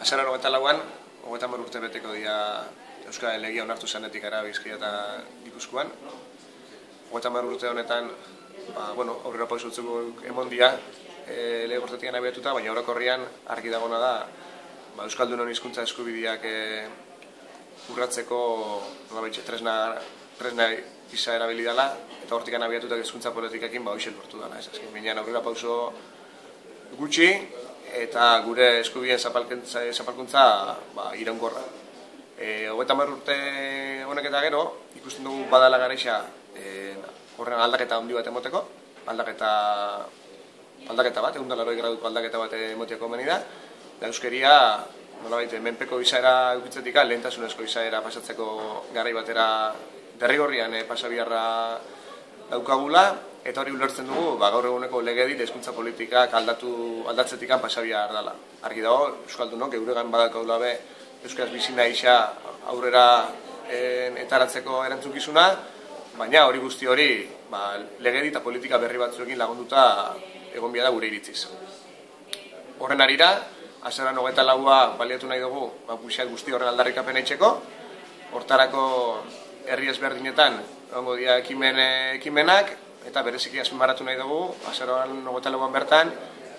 Azaroan 24an, 30 urte beteko dira Euskal Legia onartu zenetik ara Bizkaia eta Gipuzkoan. 30 urte honetan, aurrera pausutzeko emon dira lege urtetik abiatuta, baina orokorrean argi dagona da Euskaldunon hizkuntza eskubideak urratzeko tresna gisa erabili dela, eta hortik abiatuta hizkuntza politikekin hoxe lortu dela. Azken finean aurrera pauso gutxi eta gure eskubideen zapalkuntza iraunkorra. 30 urte honek eta gero, ikusten dugu badala garaixa horren aldaketa handi bat emoteko, aldaketa bat, 180 graduko aldaketa bat emotiako meni da, da euskeria, nolabait, menpeko izaera eukitzetik lehentasunezko izaera pasatzeko garai batera derrigorrian pasabiarra daukagula, eta hori ulertzen dugu, gaur eguneko legedi hizkuntza politikak aldatzetikan pasabiar dela. Argi dago, Euskaldunok geuregan badakaula be euskaraz bizi nahixa aurrera etaratzeko erantzukizuna, baina hori guzti hori legedi eta politika berri batzuekin lagunduta egon bia da gure iritziz. Horren arira, azaroan 24a baliatu nahi dugu guzti horren aldarrikapen eitzeko, hortarako herri ezberdinetan egongo dira ekimenak, eta bereziki azpimarratu nahi dugu, azaroan 24an bertan,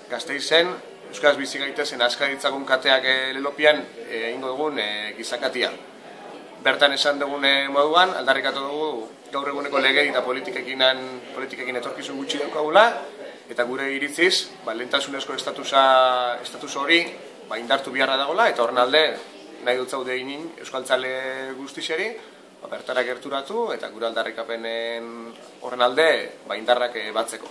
Gasteizen, euskaraz bizi gaitezen azkaritzagun kateak lelopian egingo dugun gizakatia. Bertan esan dugun moduan, aldarrikatu dugu gaur eguneko legedi eta politikekin etorkizun gutxi daukagula, eta gure iritziz, lehentasunezko estatus hori indartu biharra dagoela, eta horren alde nahi dut zaude inin euskaltzale guztixeri, bertara gerturatu eta gure aldarrikapenen horren alde indarrak batzeko.